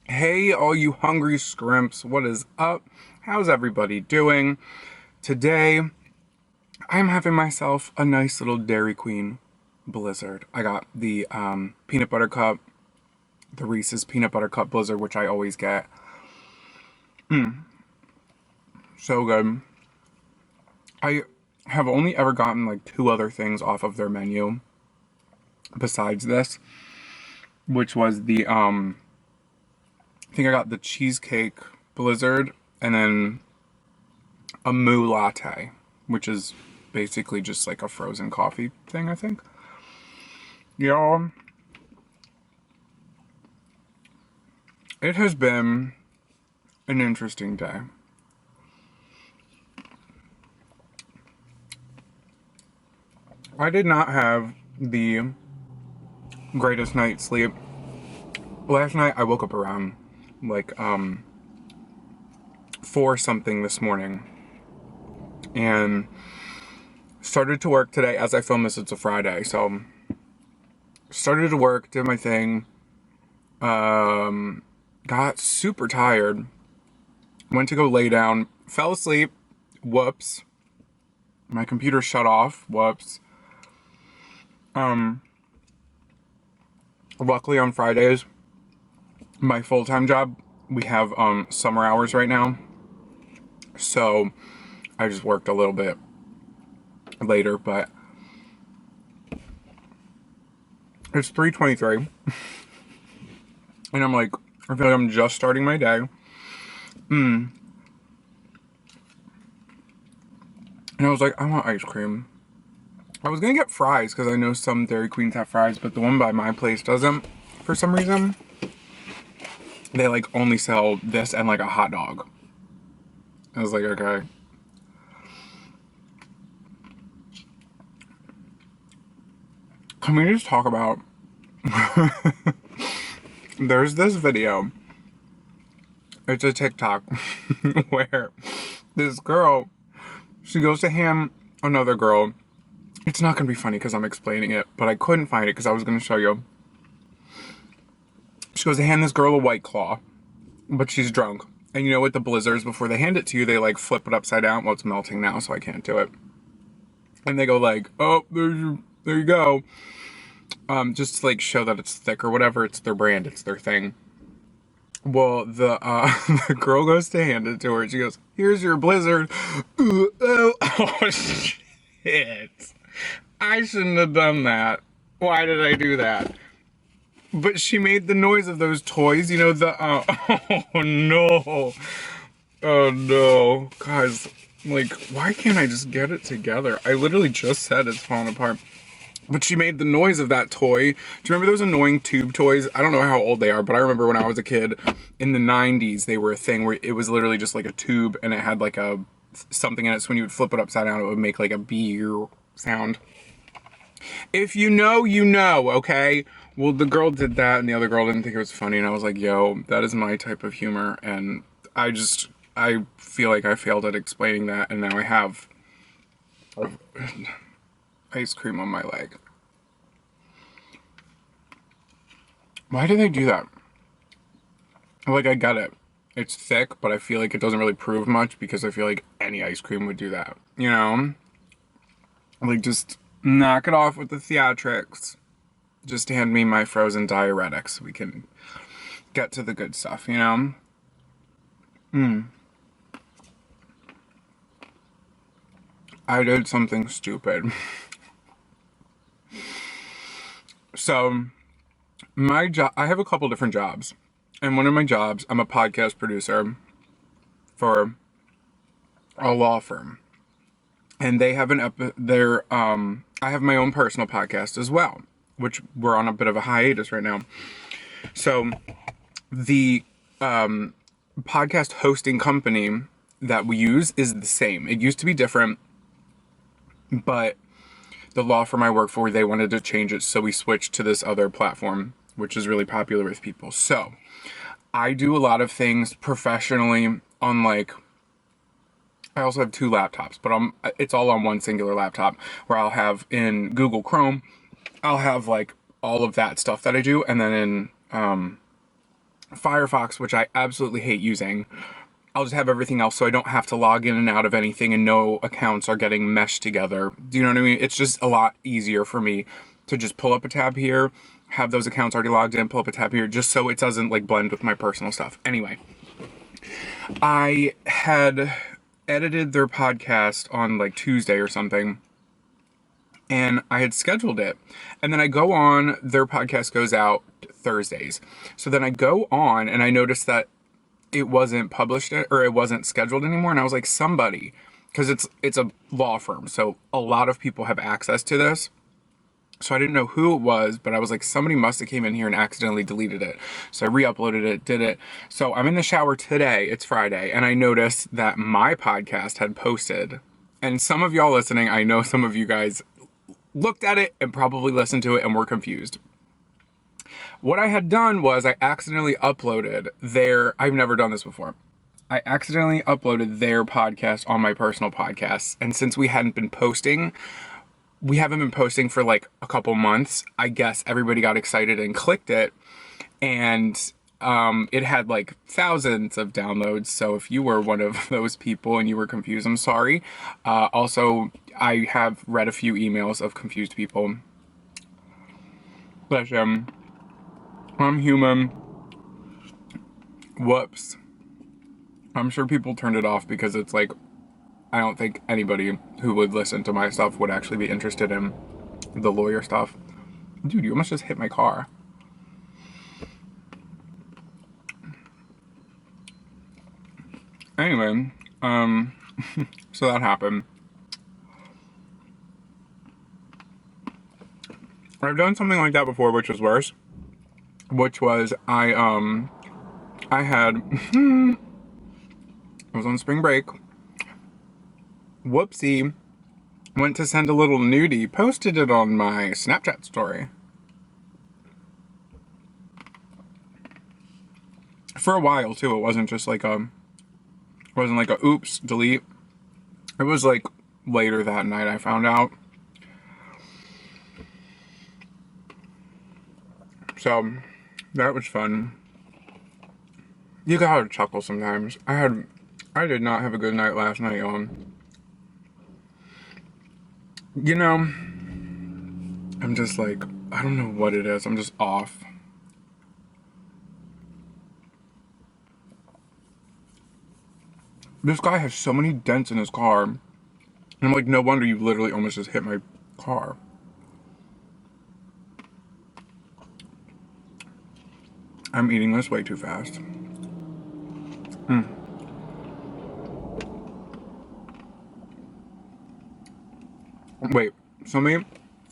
Hey, all you hungry scrimps, what is up? How's everybody doing? Today, I'm having myself a nice little Dairy Queen Blizzard. I got the peanut butter cup, the Reese's peanut butter cup Blizzard, which I always get. So good. I have only ever gotten like two other things off of their menu besides this, which was I think I got the cheesecake Blizzard and then a moo latte, which is basically just like a frozen coffee thing, I think. Y'all, it has been an interesting day. I did not have the greatest night's sleep. Last night I woke up around like 4 something this morning and started to work today. As I film this, it's a Friday, so started to work, did my thing, got super tired, went to go lay down, fell asleep, whoops, my computer shut off, whoops. Luckily on Fridays, my full-time job, we have summer hours right now, so I just worked a little bit later, but it's 3:23 and I'm like, I feel like I'm just starting my day. And I was like, I want ice cream. I was gonna get fries because I know some Dairy Queens have fries, but the one by my place doesn't for some reason. They like only sell this and like a hot dog. I was like, okay. Can we just talk about there's this video. It's a TikTok where this girl, she goes to hand another girl. It's not gonna be funny because I'm explaining it, but I couldn't find it because I was gonna show you. She goes to hand this girl a White Claw, but she's drunk. And you know, with the Blizzards, before they hand it to you, they like flip it upside down. Well, it's melting now, so I can't do it. And they go like, oh, there you go. Just to like show that it's thick or whatever. It's their brand, it's their thing. Well, the the girl goes to hand it to her. She goes, here's your Blizzard. Oh, shit. I shouldn't have done that. Why did I do that? But she made the noise of those toys, you know, oh no. Oh no. Guys, like, why can't I just get it together? I literally just said it's falling apart. But she made the noise of that toy. Do you remember those annoying tube toys? I don't know how old they are, but I remember when I was a kid in the 90s, they were a thing where it was literally just like a tube and it had like something in it. So when you would flip it upside down, it would make like a beer sound. If you know, you know, okay? Well, the girl did that and the other girl didn't think it was funny. And I was like, yo, that is my type of humor. And I feel like I failed at explaining that. And now I have ice cream on my leg. Why do they do that? Like, I get it. It's thick, but I feel like it doesn't really prove much because I feel like any ice cream would do that. You know? Like, just knock it off with the theatrics. Just hand me my frozen diuretics so we can get to the good stuff, you know? I did something stupid. So, my job, I have a couple different jobs. And one of my jobs, I'm a podcast producer for a law firm. And they have I have my own personal podcast as well, which we're on a bit of a hiatus right now. So, the podcast hosting company that we use is the same. It used to be different, but the law firm I work for, they wanted to change it, so we switched to this other platform, which is really popular with people. So I do a lot of things professionally on like, I also have 2 laptops, but it's all on one singular laptop where I'll have in Google Chrome, I'll have like all of that stuff that I do, and then in Firefox, which I absolutely hate using. I'll just have everything else so I don't have to log in and out of anything and no accounts are getting meshed together. Do you know what I mean? It's just a lot easier for me to just pull up a tab here, have those accounts already logged in, pull up a tab here, just so it doesn't like blend with my personal stuff. Anyway, I had edited their podcast on like Tuesday or something, and I had scheduled it. And then I go on, their podcast goes out Thursdays. So then I go on and I noticed that it wasn't published or it wasn't scheduled anymore. And I was like, somebody, because it's a law firm. So a lot of people have access to this. So I didn't know who it was, but I was like, somebody must have came in here and accidentally deleted it. So I re-uploaded it, did it. So I'm in the shower today, it's Friday, and I noticed that my podcast had posted. And some of y'all listening, I know some of you guys looked at it and probably listened to it and were confused. What I had done was I accidentally uploaded I've never done this before. I accidentally uploaded their podcast on my personal podcast. And since we haven't been posting for like a couple months, I guess everybody got excited and clicked it. And it had like thousands of downloads. So if you were one of those people and you were confused, I'm sorry. Also, I have read a few emails of confused people. Bless them. I'm human. Whoops. I'm sure people turned it off because it's like, I don't think anybody who would listen to my stuff would actually be interested in the lawyer stuff. Dude, you almost just hit my car. Anyway, so that happened. I've done something like that before, which was worse. Which was, I had, I was on spring break. Whoopsie. Went to send a little nudie, posted it on my Snapchat story. For a while, too. It wasn't just like a oops, delete. It was like later that night I found out. So that was fun. You gotta chuckle sometimes. I did not have a good night last night, y'all. You know, I'm just like, I don't know what it is. I'm just off. This guy has so many dents in his car. And I'm like, no wonder you literally almost just hit my car. I'm eating this way too fast. Wait,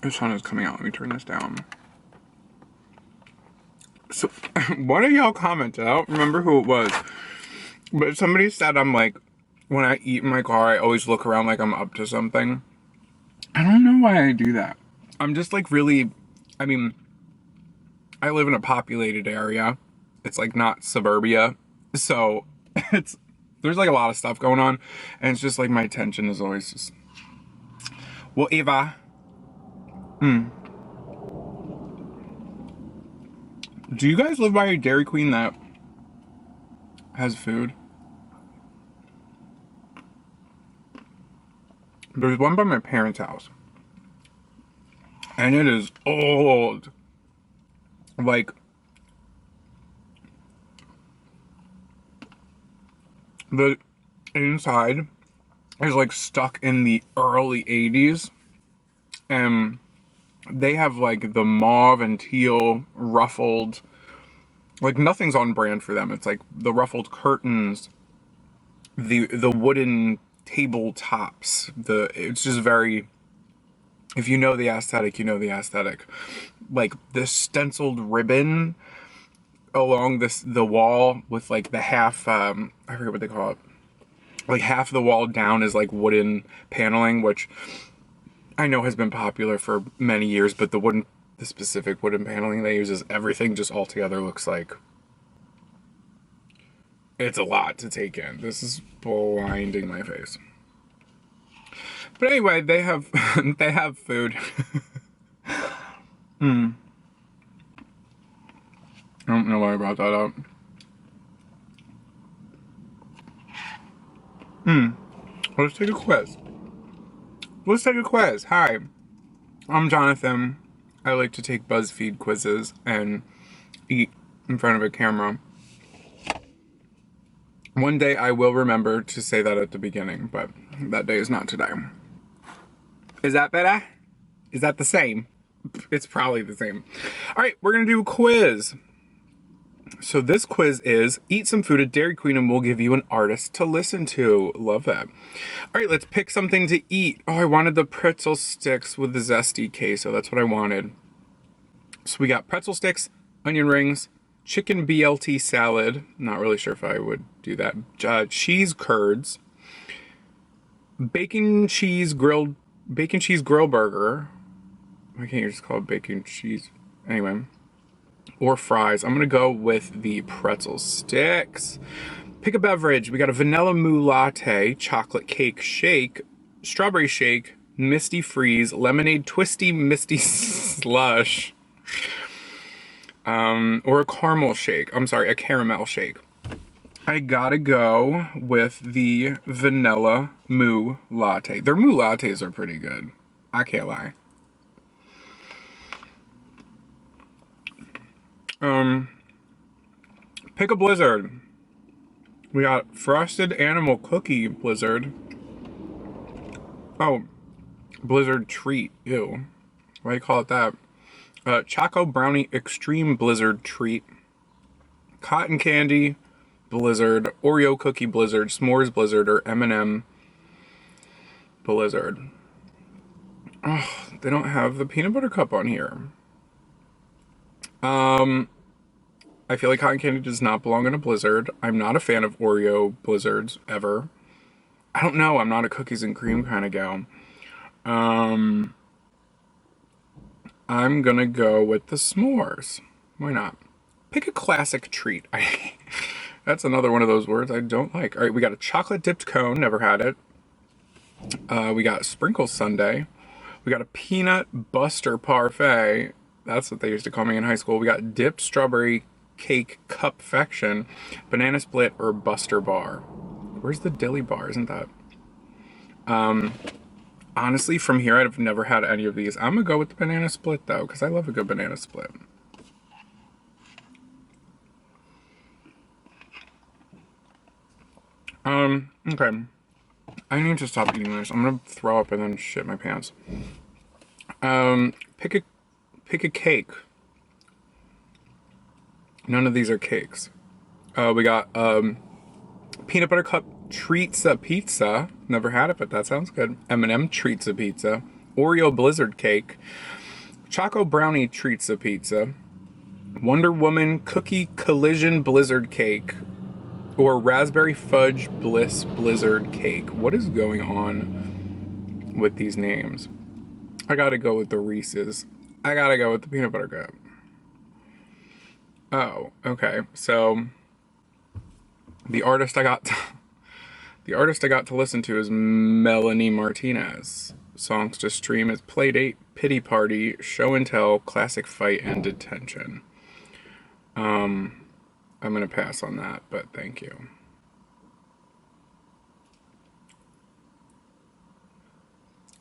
the sun is coming out. Let me turn this down. So, one of y'all commented, I don't remember who it was, but somebody said I'm like, when I eat in my car, I always look around like I'm up to something. I don't know why I do that. I'm just like really, I mean, I live in a populated area. It's like not suburbia. So there's like a lot of stuff going on. And it's just like my attention is always just, well, Eva. Do you guys live by a Dairy Queen that has food? There's one by my parents' house. And it is old. Like, the inside is like stuck in the early 80s. And they have like the mauve and teal ruffled, like nothing's on brand for them. It's like the ruffled curtains, the wooden tabletops. It's just very, if you know the aesthetic, you know the aesthetic. Like the stenciled ribbon along the wall with like the half, I forget what they call it. Like half the wall down is like wooden paneling, which I know has been popular for many years, but the specific wooden paneling they use is everything just all together looks like it's a lot to take in. This is blinding my face. But anyway, they have they have food. I don't know why I brought that up. Let's take a quiz. Let's take a quiz. Hi, I'm Jonathan. I like to take BuzzFeed quizzes and eat in front of a camera. One day I will remember to say that at the beginning, but that day is not today. Is that better? Is that the same? It's probably the same. All right, we're going to do a quiz. So this quiz is eat some food at Dairy Queen and we'll give you an artist to listen to. Love that. All right, let's pick something to eat. Oh, I wanted the pretzel sticks with the zesty queso. That's what I wanted. So we got pretzel sticks, onion rings, chicken BLT salad. Not really sure if I would do that. Cheese curds, bacon cheese grill burger. Why can't you just call it bacon cheese? Anyway. Or fries. I'm gonna go with the pretzel sticks. Pick a beverage. We got a vanilla moo latte, chocolate cake shake, strawberry shake, misty freeze, lemonade twisty misty slush, or a caramel shake. I'm sorry, a caramel shake. I gotta go with the vanilla moo latte. Their moo lattes are pretty good. I can't lie. Pick a blizzard. We got frosted animal cookie blizzard. Oh, blizzard treat. Ew. Why do you call it that? Choco brownie extreme blizzard treat. Cotton candy blizzard. Oreo cookie blizzard. S'mores blizzard or M&M blizzard. Oh, they don't have the peanut butter cup on here. I feel like cotton candy does not belong in a blizzard. I'm not a fan of Oreo blizzards ever. I don't know. I'm not a cookies and cream kind of gal. I'm gonna go with the s'mores. Why not? Pick a classic treat. That's another one of those words I don't like. All right, we got a chocolate dipped cone. Never had it. We got sprinkle sundae. We got a peanut buster parfait. That's what they used to call me in high school. We got dipped strawberry cake cupfection, banana split, or buster bar. Where's the dilly bar? Isn't that? Honestly, from here, I've never had any of these. I'm gonna go with the banana split though, because I love a good banana split. Okay. I need to stop eating this. I'm gonna throw up and then shit my pants. Pick a cake. None of these are cakes. We got peanut butter cup treatza pizza. Never had it, but that sounds good. M&M treatza pizza. Oreo blizzard cake. Choco brownie treatza pizza. Wonder Woman cookie collision blizzard cake. Or raspberry fudge bliss blizzard cake. What is going on with these names? I gotta go with the Reese's. I gotta go with the peanut butter cup. Oh, okay. So the artist I got to listen to is Melanie Martinez. Songs to stream is Playdate, Pity Party, Show and Tell, Classic Fight, and Detention. I'm gonna pass on that, but thank you.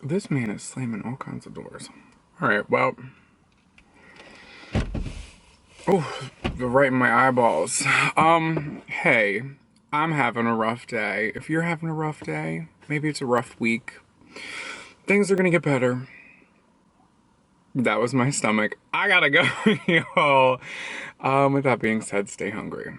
This man is slamming all kinds of doors. All right, well. Oh, right in my eyeballs. Hey, I'm having a rough day. If you're having a rough day, maybe it's a rough week, things are gonna get better. That was my stomach. I gotta go, y'all. With that being said, stay hungry.